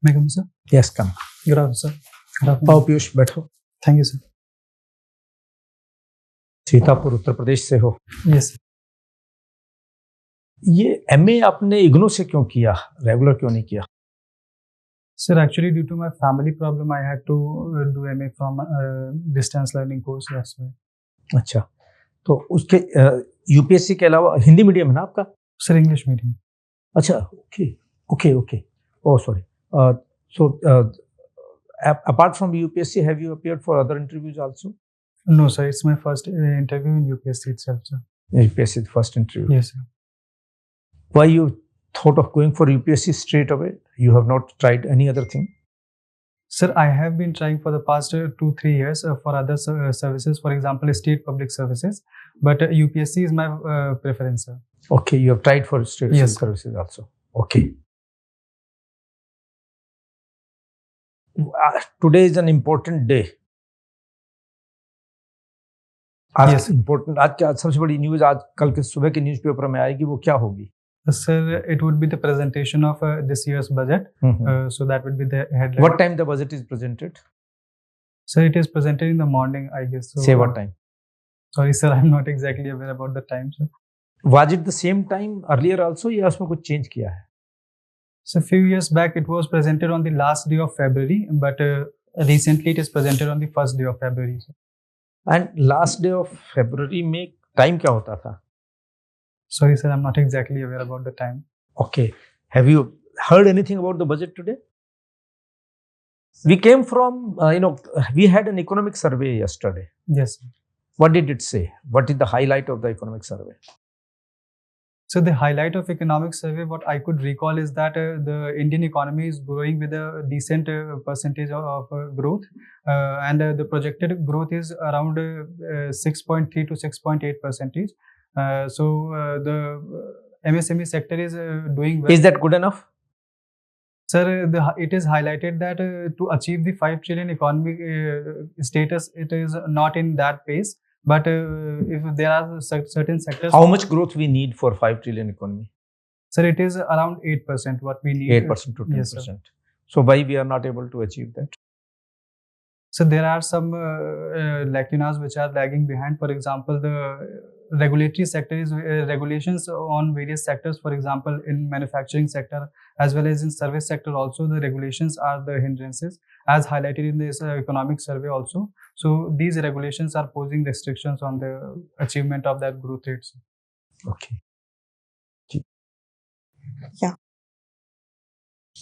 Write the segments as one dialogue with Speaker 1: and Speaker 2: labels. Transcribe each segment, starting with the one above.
Speaker 1: May I come, sir?
Speaker 2: Yes, come.
Speaker 1: Good afternoon, sir. Good afternoon.
Speaker 2: आओ पीयूष बैठो.
Speaker 1: Thank you, sir.
Speaker 2: Sitapur Uttar Pradesh से हो.
Speaker 1: Yes, sir.
Speaker 2: ये MA आपने इग्नू से क्यों किया, रेगुलर क्यों नहीं किया?
Speaker 1: Sir, actually due to my family problem, I had to do MA from distance learning course. That's why.
Speaker 2: अच्छा, तो उसके यूपीएससी के अलावा हिंदी मीडियम है ना आपका?
Speaker 1: Sir, English medium.
Speaker 2: अच्छा, okay. Oh, sorry. So apart from UPSC, have you appeared for other interviews also?
Speaker 1: No, sir. It's my first interview in UPSC itself, sir.
Speaker 2: UPSC the first interview.
Speaker 1: Yes, sir.
Speaker 2: Why you thought of going for UPSC straight away? You have not tried any other thing?
Speaker 1: Sir, I have been trying for the past 2-3 years for other services, for example, state public services. But UPSC is my preference, sir.
Speaker 2: Okay, you have tried for state
Speaker 1: Yes,
Speaker 2: services also. Okay. Today is an important day. आज
Speaker 1: Yes.
Speaker 2: important, आज क्या सबसे बड़ी news आज कल के सुबह के न्यूज़पेपर में आएगी, वो क्या होगी?
Speaker 1: Sir, it would be the presentation of this year's budget. So that would be the headline.
Speaker 2: What time the budget is presented?
Speaker 1: Sir, it is presented in the morning, I guess. So,
Speaker 2: Say what time?
Speaker 1: Sorry, sir, I'm not exactly aware about the time, sir.
Speaker 2: Was it the same time earlier also या उसमें कुछ change किया है?
Speaker 1: So, a few years back, it was presented on the last day of February, but recently it is presented on the first day of February. Sir.
Speaker 2: And last day of February में time क्या होता था?
Speaker 1: Sorry, sir, I'm not exactly aware about the time.
Speaker 2: Okay. Have you heard anything about the budget today? We came from, we had an economic survey yesterday.
Speaker 1: Yes, sir.
Speaker 2: What did it say? What is the highlight of the economic survey?
Speaker 1: So the highlight of economic survey, what I could recall is that the Indian economy is growing with a decent percentage of growth, and the projected growth is around 6.3 to 6.8 percentage. So the MSME sector is doing well.
Speaker 2: Is that good enough?
Speaker 1: Sir, it is highlighted that to achieve the 5 trillion economic status, it is not in that pace. But if there are certain sectors...
Speaker 2: How much growth we need for 5 trillion economy?
Speaker 1: Sir, it is around 8% what we need.
Speaker 2: 8% to 10%.
Speaker 1: Yes, sir.
Speaker 2: So why we are not able to achieve that?
Speaker 1: So there are some lacunas which are lagging behind. For example, the regulatory sector is regulations on various sectors. For example, in manufacturing sector as well as in service sector also, the regulations are the hindrances as highlighted in this economic survey also. So these regulations are posing restrictions on the achievement of that growth rates.
Speaker 2: Okay.
Speaker 3: Yeah.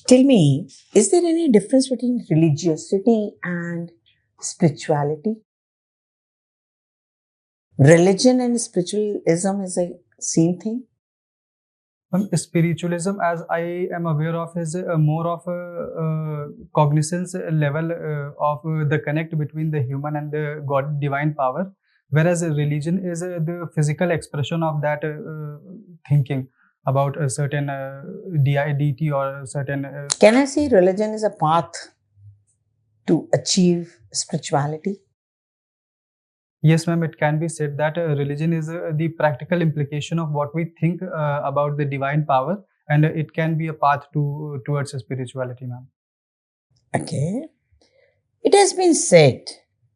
Speaker 3: Tell me, is there any difference between religiosity and spirituality? Religion and spiritualism is the same thing?
Speaker 1: Spiritualism, as I am aware of, is more of a cognizance level of the connect between the human and the God divine power, whereas religion is the physical expression of that thinking about a certain deity or a certain...
Speaker 3: Can I say religion is a path to achieve spirituality?
Speaker 1: Yes, ma'am, it can be said that religion is the practical implication of what we think about the divine power, and it can be a path towards spirituality, ma'am.
Speaker 3: Okay. It has been said,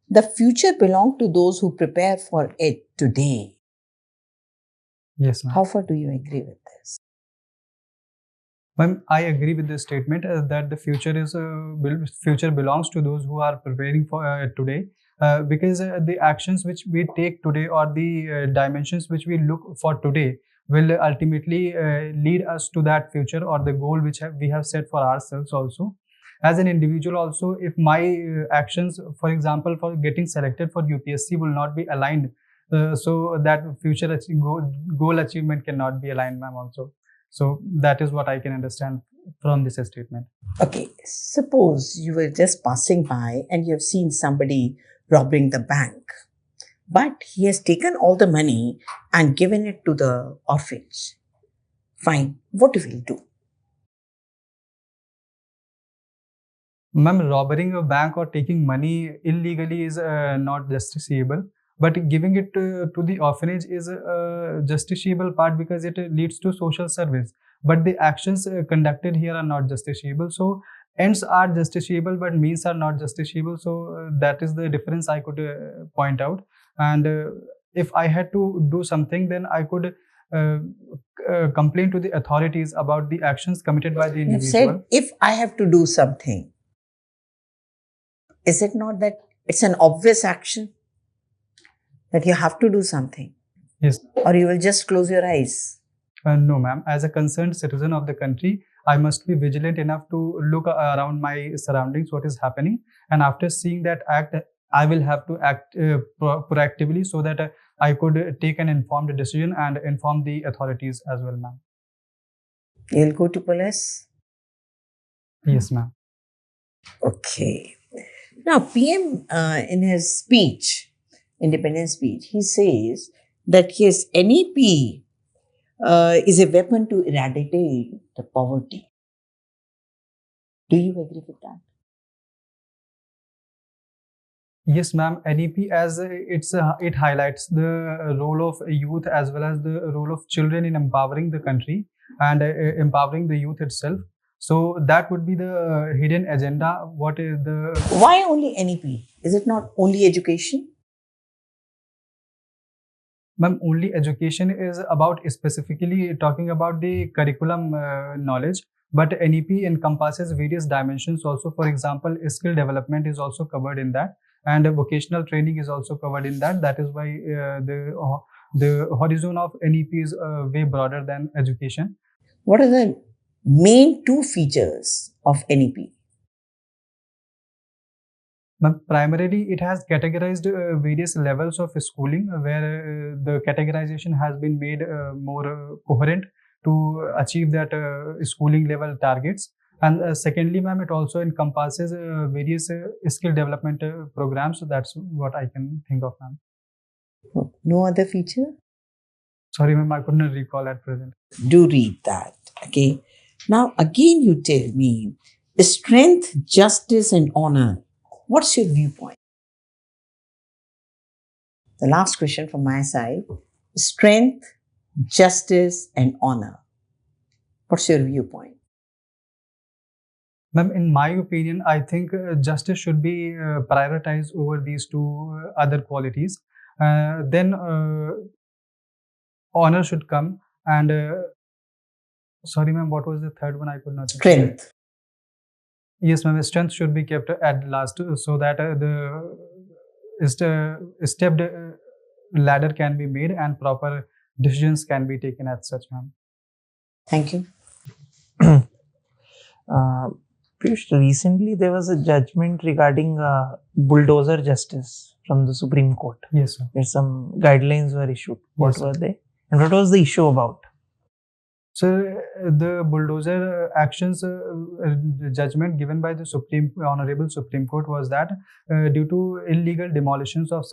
Speaker 3: the future belongs to those who prepare for it today.
Speaker 1: Yes, ma'am.
Speaker 3: How far do you agree with this?
Speaker 1: Ma'am, I agree with this statement that the future belongs to those who are preparing for today. Because the actions which we take today or the dimensions which we look for today will ultimately lead us to that future or the goal which we have set for ourselves also. As an individual also, if my actions, for example, for getting selected for UPSC will not be aligned, so that future goal achievement cannot be aligned, ma'am, also. So that is what I can understand from this statement.
Speaker 3: Okay, suppose you were just passing by and you have seen somebody robbing the bank, but he has taken all the money and given it to the orphanage. Fine, what will you do?
Speaker 1: Ma'am, robbing a bank or taking money illegally is not justiciable, but giving it to the orphanage is a justiciable part because it leads to social service. But the actions conducted here are not justiciable. So ends are justiciable but means are not justiciable. So that is the difference I could point out. And if I had to do something, then I could complain to the authorities about the actions committed by the
Speaker 3: You
Speaker 1: individual.
Speaker 3: said, if I have to do something, is it not that it's an obvious action that you have to do something?
Speaker 1: Yes.
Speaker 3: Or you will just close your eyes?
Speaker 1: No, ma'am. As a concerned citizen of the country, I must be vigilant enough to look around my surroundings, what is happening, and after seeing that act, I will have to act proactively so that I could take an informed decision and inform the authorities as well, ma'am.
Speaker 3: You'll go to police?
Speaker 1: Yes, ma'am.
Speaker 3: Okay. Now, PM in his speech, independence speech, he says that yes, NEP is a weapon to eradicate the poverty. Do you agree with that?
Speaker 1: Yes, ma'am. NEP, as it highlights the role of youth as well as the role of children in empowering the country and empowering the youth itself. So that would be the hidden agenda. What is the
Speaker 3: Why only NEP? Is it not only education?
Speaker 1: Ma'am, only education is about specifically talking about the curriculum knowledge, but NEP encompasses various dimensions also. For example, skill development is also covered in that, and vocational training is also covered in that. That is why the horizon of NEP is way broader than education.
Speaker 3: What are the main two features of NEP?
Speaker 1: But primarily, it has categorized various levels of schooling, where the categorization has been made more coherent to achieve that schooling level targets. And secondly, ma'am, it also encompasses various skill development programs. So that's what I can think of, ma'am.
Speaker 3: No other feature?
Speaker 1: Sorry, ma'am, I couldn't recall at present.
Speaker 3: Do read that. Okay. Now, again, you tell me strength, justice, and honor. What's your viewpoint? The last question from my side: strength, justice, and honor. What's your viewpoint?
Speaker 1: Ma'am, in my opinion, I think justice should be prioritized over these two other qualities. Then honor should come, and sorry, ma'am, what was the third one? I could not.
Speaker 3: Strength.
Speaker 1: Yes, ma'am. Strength should be kept at last, so that stepped ladder can be made and proper decisions can be taken as such, ma'am.
Speaker 3: Thank you.
Speaker 2: Piyush, recently there was a judgment regarding bulldozer justice from the Supreme Court.
Speaker 1: Yes, sir.
Speaker 2: Where some guidelines were issued. What
Speaker 1: Yes,
Speaker 2: were they? And what was the issue about?
Speaker 1: So the bulldozer actions judgment given by the Honorable Supreme Court was that due to illegal demolitions of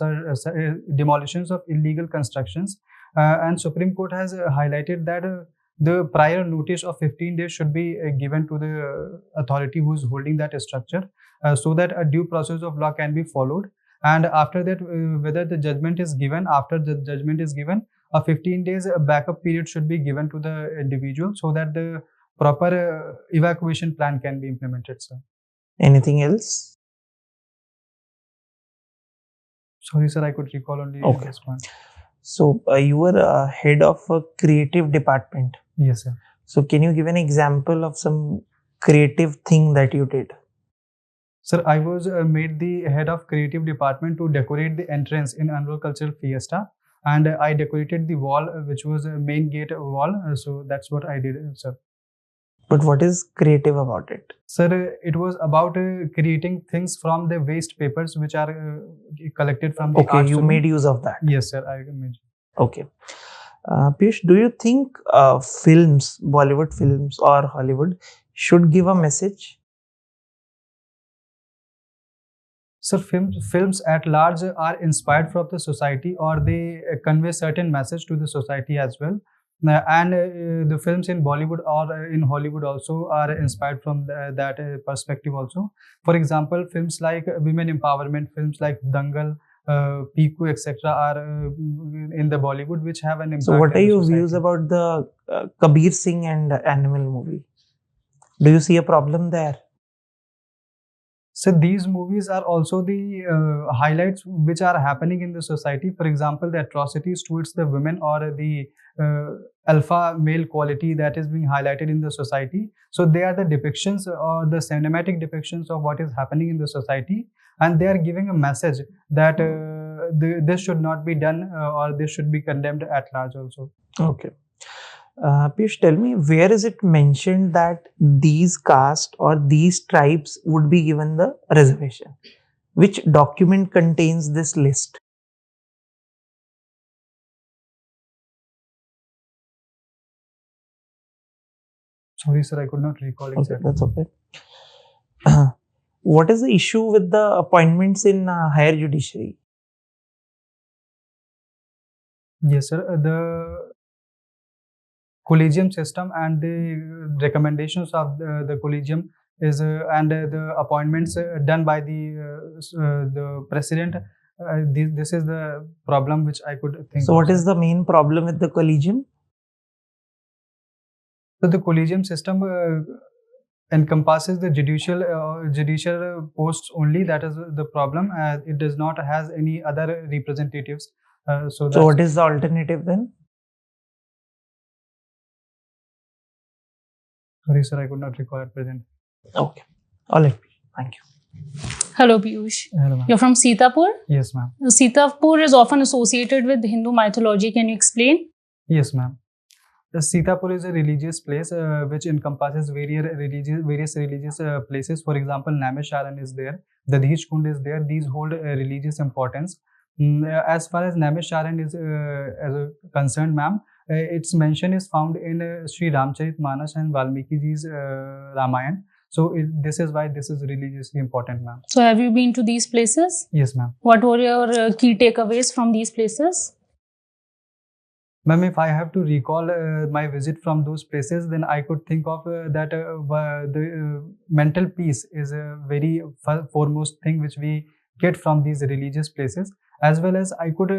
Speaker 1: illegal constructions, and Supreme Court has highlighted that the prior notice of 15 days should be given to the authority who is holding that structure, so that a due process of law can be followed. And after that, whether the judgment is given, after the judgment is given, a 15 days backup period should be given to the individual so that the proper evacuation plan can be implemented, sir.
Speaker 2: Anything else?
Speaker 1: Sorry, sir, I could recall only this one.
Speaker 2: So you were head of a creative department.
Speaker 1: Yes, sir.
Speaker 2: So can you give an example of some creative thing that you did?
Speaker 1: Sir, I was made the head of creative department to decorate the entrance in annual cultural fiesta. And I decorated the wall, which was a main gate wall. So that's what I did, sir.
Speaker 2: But what is creative about it?
Speaker 1: Sir, it was about creating things from the waste papers which are collected from the
Speaker 2: Okay, you made use of that.
Speaker 1: Yes, sir, I made.
Speaker 2: Okay. Piyush, do you think films, Bollywood films or Hollywood, should give a message?
Speaker 1: So films at large are inspired from the society, or they convey certain message to the society as well. And the films in Bollywood or in Hollywood also are inspired from that perspective also. For example, films like women empowerment, films like Dangal, Piku, etc. are in the Bollywood, which have an impact.
Speaker 2: So what are your views about the Kabir Singh and Animal movie? Do you see a problem there?
Speaker 1: So these movies are also the highlights which are happening in the society. For example, the atrocities towards the women or the alpha male quality that is being highlighted in the society. So they are the depictions or the cinematic depictions of what is happening in the society, and they are giving a message that this should not be done or this should be condemned at large also.
Speaker 4: Okay. Piyush, tell me, where is it mentioned that these caste or these tribes would be given the reservation? Which document contains this list?
Speaker 1: Sorry, sir, I could not recall
Speaker 4: Okay,
Speaker 1: exactly.
Speaker 4: that's okay. What is the issue with the appointments in higher judiciary?
Speaker 1: Yes, sir. The collegium system and the recommendations of the collegium is and the appointments done by the president. This is the problem which I could think
Speaker 4: So,
Speaker 1: of.
Speaker 4: what is the main problem with the collegium?
Speaker 1: So the collegium system encompasses the judicial posts only. That is the problem. It does not has any other representatives. So
Speaker 4: So, what is the alternative then?
Speaker 1: sorry, sir, I could not recall at present.
Speaker 4: Okay. All right. Thank you.
Speaker 5: Hello, Piyush.
Speaker 1: Hello, ma'am.
Speaker 5: You're from Sitapur?
Speaker 1: Yes, ma'am.
Speaker 5: Sitapur is often associated with Hindu mythology. Can you explain?
Speaker 1: Yes, ma'am. The Sitapur is a religious place which encompasses various religious places. For example, Naimisharan is there, the Dheej Kund is there. These hold religious importance. As far as Naimisharan is concerned, ma'am, its mention is found in Sri Ramcharitmanas and Valmiki ji's Ramayan. So this is why this is religiously important, ma'am.
Speaker 5: So, have you been to these places?
Speaker 1: Yes, ma'am.
Speaker 5: What were your key takeaways from these places?
Speaker 1: Ma'am, if I have to recall my visit from those places, then I could think of that the mental peace is a very foremost thing which we get from these religious places, as well as I could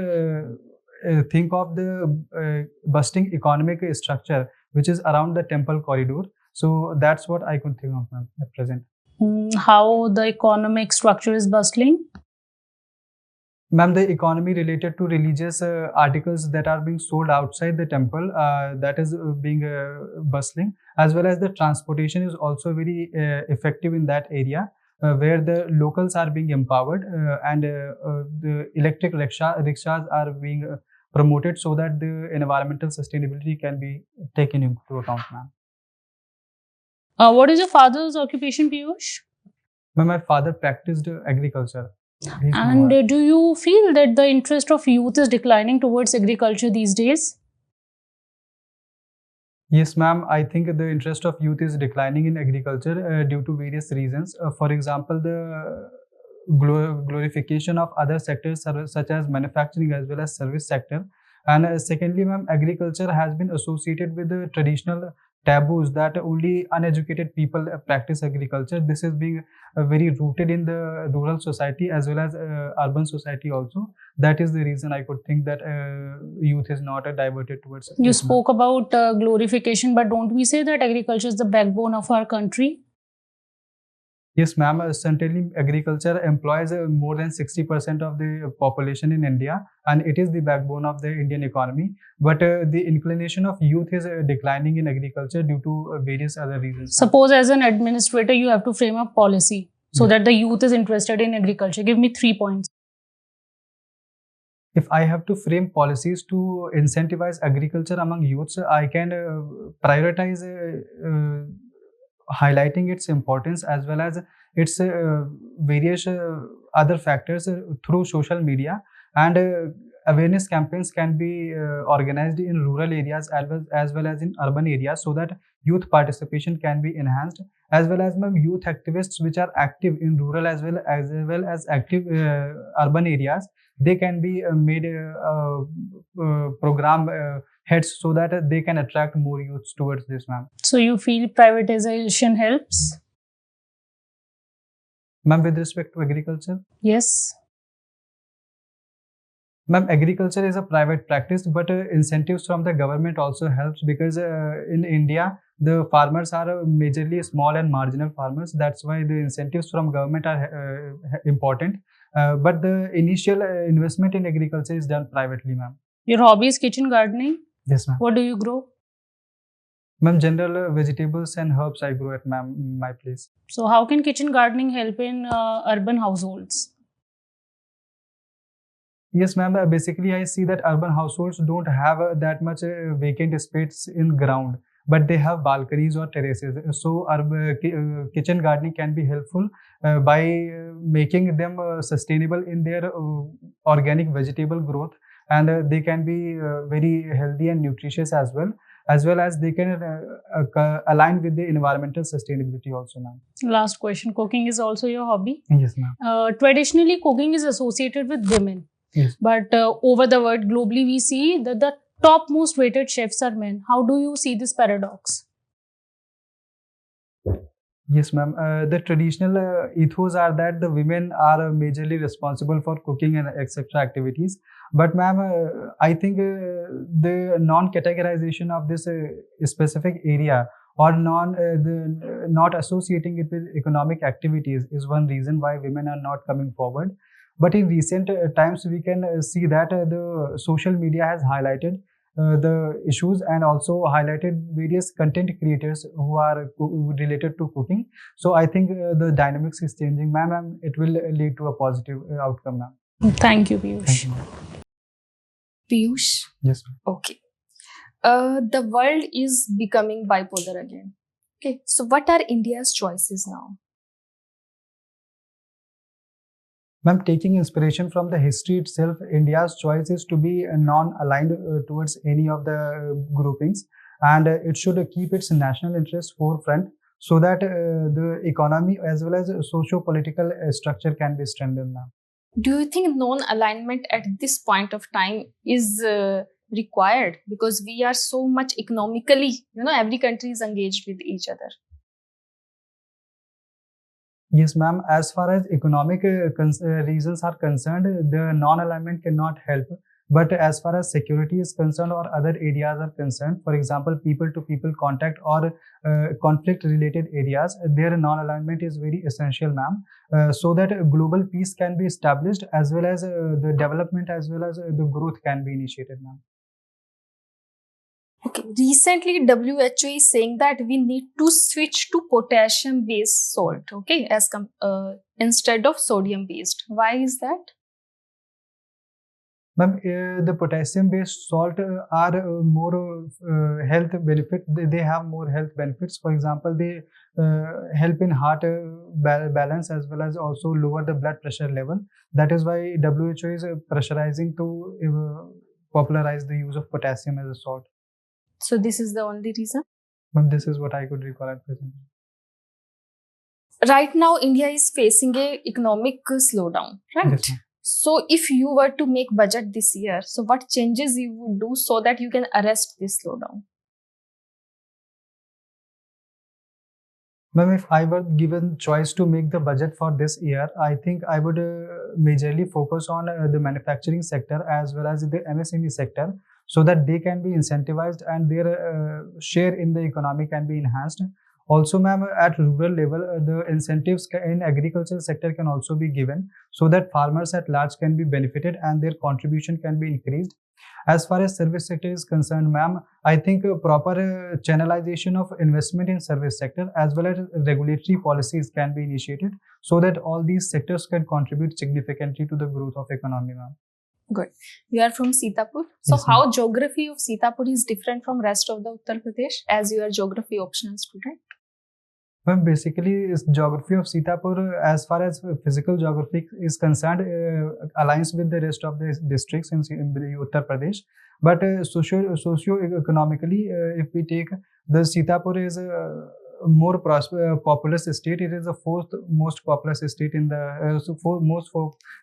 Speaker 1: think of the busting economic structure which is around the temple corridor. So that's what I could think of, ma'am, at present.
Speaker 5: How the economic structure is bustling?
Speaker 1: Ma'am, the economy related to religious articles that are being sold outside the temple, that is being bustling, as well as the transportation is also very effective in that area, where the locals are being empowered and the electric rickshaws are being promoted so that the environmental sustainability can be taken into account, ma'am.
Speaker 5: What is your father's occupation, Piyush?
Speaker 1: Ma'am, my father practiced agriculture. He's
Speaker 5: And
Speaker 1: my-
Speaker 5: do you feel that the interest of youth is declining towards agriculture these days?
Speaker 1: Yes, ma'am. I think the interest of youth is declining in agriculture due to various reasons. For example, the glorification of other sectors such as manufacturing as well as service sector. And secondly, ma'am, agriculture has been associated with the traditional taboos that only uneducated people practice agriculture. This is being very rooted in the rural society as well as urban society also. That is the reason I could think that youth is not diverted towards
Speaker 5: You
Speaker 1: this, ma'am.
Speaker 5: spoke about glorification, but don't we say that agriculture is the backbone of our country?
Speaker 1: Yes, ma'am. Certainly, agriculture employs more than 60% of the population in India, and it is the backbone of the Indian economy. But the inclination of youth is declining in agriculture due to various other reasons.
Speaker 5: Suppose, as an administrator, you have to frame a policy so
Speaker 1: Yeah.
Speaker 5: that the youth is interested in agriculture. Give me 3 points.
Speaker 1: If I have to frame policies to incentivize agriculture among youths, I can prioritize highlighting its importance as well as its various other factors through social media, and awareness campaigns can be organized in rural areas as well as in urban areas so that youth participation can be enhanced, as well as youth activists which are active in rural as active urban areas, they can be made program heads so that they can attract more youths towards this, ma'am.
Speaker 5: So, you feel privatization helps?
Speaker 1: Ma'am, with respect to agriculture,
Speaker 5: Yes.
Speaker 1: Ma'am, agriculture is a private practice, but incentives from the government also helps because in India, the farmers are majorly small and marginal farmers. That's why the incentives from government are important. But the initial investment in agriculture is done privately, ma'am.
Speaker 5: Your hobby is kitchen gardening.
Speaker 1: Yes, ma'am.
Speaker 5: What do you grow?
Speaker 1: Ma'am, general vegetables and herbs I grow at my place.
Speaker 5: So how can kitchen gardening help in urban households?
Speaker 1: Yes, ma'am. Basically, I see that urban households don't have that much vacant space in ground, but they have balconies or terraces. So, kitchen gardening can be helpful by making them sustainable in their organic vegetable growth, and they can be very healthy and nutritious as well as they can align with the environmental sustainability also, ma'am.
Speaker 5: Last question. Cooking is also your hobby?
Speaker 1: Yes, ma'am.
Speaker 5: Traditionally, cooking is associated with women.
Speaker 1: Yes.
Speaker 5: But over the world, globally, we see that the top most rated chefs are men. How do you see this paradox?
Speaker 1: Yes, ma'am. The traditional ethos are that the women are majorly responsible for cooking and etc. activities. But, ma'am, I think the non-categorization of this specific area or not associating it with economic activities is one reason why women are not coming forward. But in recent times, we can see that the social media has highlighted the issues and also highlighted various content creators who are related to cooking. So I think the dynamics is changing, ma'am, and it will lead to a positive outcome, ma'am.
Speaker 5: Thank you, Piyush.
Speaker 1: Thank you, ma'am.
Speaker 6: Piyush?
Speaker 1: Yes, ma'am.
Speaker 6: Okay. The world is becoming bipolar again. Okay. So what are India's choices now?
Speaker 1: Ma'am, taking inspiration from the history itself, India's choice is to be non-aligned towards any of the groupings, and it should keep its national interest forefront so that the economy as well as socio-political structure can be strengthened, ma'am.
Speaker 6: Do you think non-alignment at this point of time is required? Because we are so much economically, every country is engaged with each other.
Speaker 1: Yes, ma'am. As far as economic reasons are concerned, the non-alignment cannot help. But as far as security is concerned or other areas are concerned, for example, people-to-people contact or conflict-related areas, their non-alignment is very essential, ma'am, so that global peace can be established as well as the development as well as the growth can be initiated, ma'am.
Speaker 6: Okay. Recently, WHO is saying that we need to switch to potassium-based salt, okay, instead of sodium-based. Why is that?
Speaker 1: Ma'am, the potassium-based salt are more health benefit. They have more health benefits. For example, they help in heart balance as well as also lower the blood pressure level. That is why WHO is pressurizing to popularize the use of potassium as a salt.
Speaker 6: So this is the only reason?
Speaker 1: But this is what I could recall at present.
Speaker 6: Right now, India is facing a economic slowdown, right?
Speaker 1: Yes, ma'am.
Speaker 6: So if you were to make budget this year, so what changes you would do so that you can arrest this slowdown?
Speaker 1: Ma'am, if I were given choice to make the budget for this year, I think I would majorly focus on the manufacturing sector as well as the MSME sector, so that they can be incentivized and their share in the economy can be enhanced. Also, ma'am, at rural level, the incentives in agricultural sector can also be given so that farmers at large can be benefited and their contribution can be increased. As far as service sector is concerned, ma'am, I think proper channelization of investment in service sector as well as regulatory policies can be initiated so that all these sectors can contribute significantly to the growth of economy, ma'am.
Speaker 6: Good. You are from Sitapur. So
Speaker 1: Yes,
Speaker 6: how
Speaker 1: ma'am.
Speaker 6: geography of Sitapur is different from rest of the Uttar Pradesh as you are geography optional student?
Speaker 1: Well, basically, is geography of Sitapur, as far as physical geography is concerned, aligns with the rest of the districts in Uttar Pradesh. But socio-economically, if we take the Sitapur is a more populous state. It is the fourth most populous state in the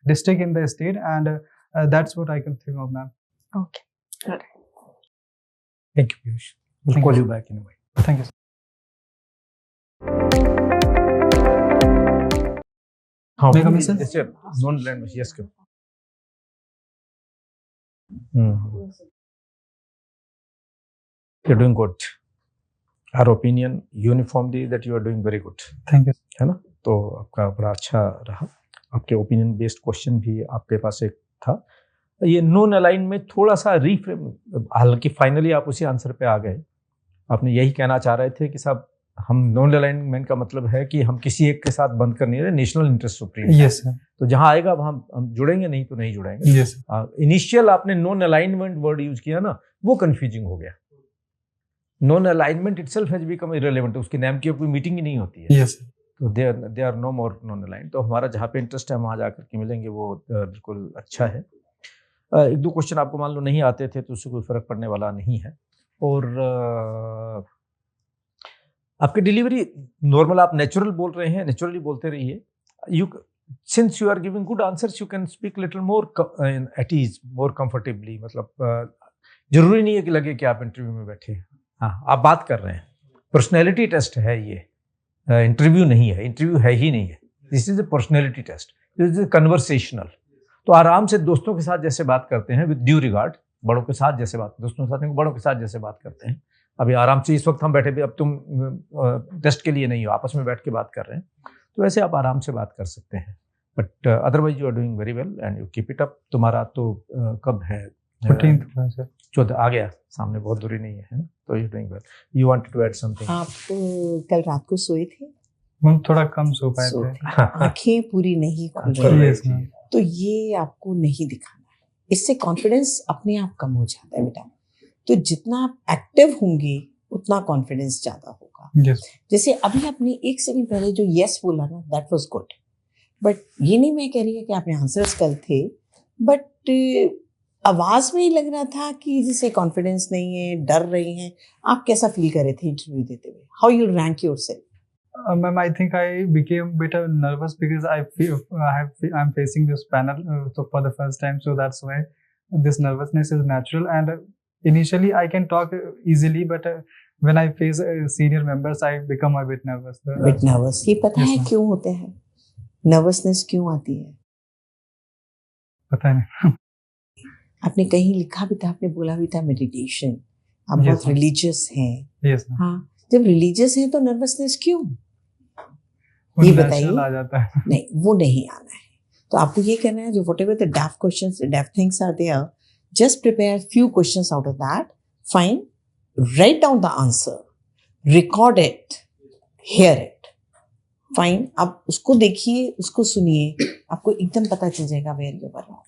Speaker 1: district in the state, and that's what I can think of, ma'am.
Speaker 6: Okay. All right.
Speaker 2: Thank you, Piyush. We'll
Speaker 1: Thank
Speaker 2: call
Speaker 1: you.
Speaker 2: you back anyway.
Speaker 1: Thank you, sir.
Speaker 2: हाँ,
Speaker 1: May I come in, sir?
Speaker 2: Yes, known language. Yes, go. You're doing good. Our opinion uniformly that you are doing very good.
Speaker 1: Thank you.
Speaker 2: है ना? तो आपका बड़ा अच्छा रहा। आपके opinion based question भी आपके पास एक था। ये नॉन अलाइन में थोड़ा सा रीफ्रेम, हालांकि फाइनली आप उसी आंसर पे आ गए। आपने यही कहना चाह रहे थे कि साहब हम नॉन अलाइनमेंट का मतलब है कि हम किसी एक के साथ बंद कर नहीं रहे, national interest supreme.
Speaker 1: Yes sir.
Speaker 2: तो जहां आएगा वहां हम जुड़ेंगे, नहीं तो नहीं जुड़ेंगे।
Speaker 1: यस।
Speaker 2: इनिशियल आपने नॉन अलाइनमेंट वर्ड यूज किया ना, वो कंफ्यूजिंग हो गया। Non alignment itself has become irrelevant, उसके नाम की कोई मीटिंग ही नहीं होती है।
Speaker 1: यस।
Speaker 2: तो they are no more non aligned. तो हमारा जहाँ पे इंटरेस्ट है वहाँ जाकर के मिलेंगे, वो बिल्कुल अच्छा है। एक दो क्वेश्चन आपको मान लो नहीं आते थे तो उससे कोई फर्क पड़ने वाला नहीं है। और आपकी डिलीवरी नॉर्मल, आप नेचुरल बोल रहे हैं, नेचुरली बोलते रहिए। You since you are giving good answers you can speak little more at ease, more comfortably. मतलब जरूरी नहीं है कि लगे कि आप इंटरव्यू में बैठे। हाँ, आप बात कर रहे हैं, पर्सनैलिटी टेस्ट है ये, इंटरव्यू नहीं है, इंटरव्यू है ही नहीं है। This is a personality test, this is conversational. तो आराम से दोस्तों के साथ जैसे बात करते हैं, विद ड्यू रिगार्ड, बड़ों के साथ जैसे बात, दोस्तों के साथ नहीं, बड़ों के साथ जैसे बात करते हैं। अभी आराम से इस वक्त हम बैठे भी, अब तुम टेस्ट के लिए नहीं हो, आपस में बैठ के बात कर रहे हैं, तो वैसे आप आराम से बात कर सकते हैं। But otherwise you are doing very well and you keep it up. तुम्हारा तो कब है?
Speaker 1: 14th
Speaker 2: 14 आ गया, सामने बहुत दूरी नहीं है ना? तो you doing well. You wanted to add something?
Speaker 3: आप कल रात को सोए थे?
Speaker 1: हम थोड़ा कम सो पाए थे।
Speaker 3: आंखें पूरी नहीं खुल रही
Speaker 1: थी।
Speaker 3: तो ये आपको नहीं दिखाना है, इससे कॉन्फिडेंस अपने आप कम हो जाता है बेटा। तो जितना आप एक्टिव होंगे उतना कॉन्फिडेंस ज्यादा होगा।
Speaker 1: yes.
Speaker 3: जैसे अभी आपने एक सेकंड पहले जो यस बोला ना, दैट वाज गुड। बट ये नहीं मैं कह रही है कि आपने आंसर्स कल थे, बट आवाज में ही लग रहा था कि जैसे कॉन्फिडेंस नहीं है, डर रही हैं। आप कैसा फील कर रहे थे इंटरव्यू देते हुए? How you rank yourself?
Speaker 1: Ma'am, I think I became a bit nervous because I'm facing this panel so for the first time, so that's why this nervousness is natural. And initially I can talk easily, but when I face senior members, I become a bit nervous.
Speaker 3: Bit nervous. ये पता है क्यों होते हैं? Nervousness क्यों आती है?
Speaker 1: पता नहीं।
Speaker 3: आपने कहीं लिखा भी था, आपने बोला भी था मेडिटेशन, आप बहुत रिलीजियस हैं।
Speaker 1: यस।
Speaker 3: हाँ, जब रिलीजियस हैं तो नर्वसनेस क्यों? ये बताइए।
Speaker 1: आ जाता है।
Speaker 3: नहीं, वो नहीं आना है। तो आपको ये करना है, जो whatever the daft questions, daft things are there, just prepare few questions out of that. Fine, write down the answer, record it, hear it. Fine, आप उसको देखिए, उसको सुनिए, आपको एकदम पता चल जाएगा where you were wrong.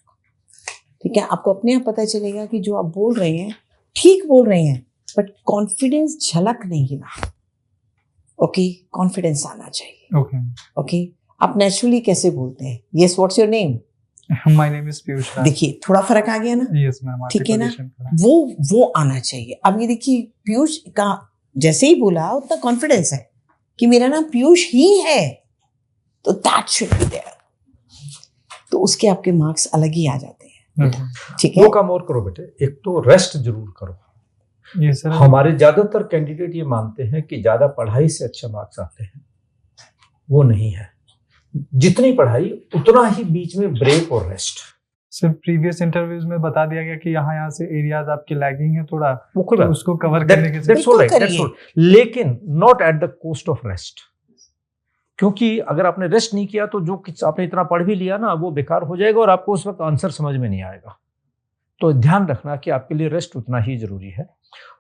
Speaker 3: ठीक है, आपको अपने आप पता चलेगा कि जो आप बोल रहे हैं ठीक बोल रहे हैं, बट कॉन्फिडेंस झलक नहीं ना। ओके, कॉन्फिडेंस आना चाहिए। ओके, आप नेचुरली कैसे बोलते हैं? Yes, what's your name?
Speaker 1: My name is Piyush Raj.
Speaker 3: देखिए, थोड़ा फर्क आ गया ना?
Speaker 1: यस मैम,
Speaker 3: ठीक है ना? वो आना चाहिए। अब ये देखिए, पीयूष का जैसे ही बोला उतना कॉन्फिडेंस है कि मेरा नाम पीयूष ही है, तो दैट शुड बी देयर। तो उसके आपके मार्क्स अलग ही आ जाते हैं। ठीक है,
Speaker 2: दो काम और करो बेटे। एक तो रेस्ट जरूर करो।
Speaker 1: Yes, sir.
Speaker 2: हमारे ज्यादातर कैंडिडेट ये मानते हैं कि ज्यादा पढ़ाई से अच्छा मार्क्स आते हैं, वो नहीं है। जितनी पढ़ाई उतना ही बीच में ब्रेक और रेस्ट।
Speaker 1: सर, प्रीवियस इंटरव्यूज में बता दिया गया कि यहाँ से एरियाज आपके लैगिंग है थोड़ा,
Speaker 2: वो तो
Speaker 1: उसको कवर करने के
Speaker 2: that's all right. लेकिन not at the cost of rest. क्योंकि अगर आपने रेस्ट नहीं किया तो जो आपने इतना पढ़ भी लिया ना, वो बेकार हो जाएगा और आपको उस वक्त आंसर समझ में नहीं आएगा। तो ध्यान रखना कि आपके लिए रेस्ट उतना ही जरूरी है।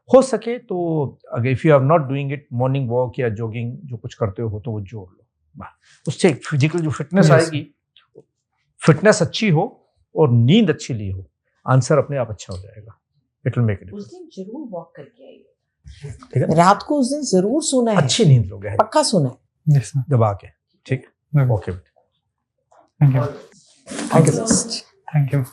Speaker 2: हो सके तो अगर if you are not doing it, morning walk या जॉगिंग जो कुछ करते हो तो वो जोड़ लो। उससे फिजिकल जो फिटनेस आएगी, फिटनेस अच्छी हो और नींद अच्छी ली हो, आंसर अपने आप अच्छा हो जाएगा। It will make it.
Speaker 3: उस दिन जरूर वॉक करके आइए।
Speaker 2: ठीक है,
Speaker 3: रात को उस दिन जरूर सोना है,
Speaker 2: अच्छी नींद लोगे,
Speaker 3: पक्का सोना है।
Speaker 1: Yes ma'am.
Speaker 2: दबा के। ठीक है, ओके बेटा,
Speaker 1: thank you.
Speaker 3: All the best.
Speaker 1: Thank you.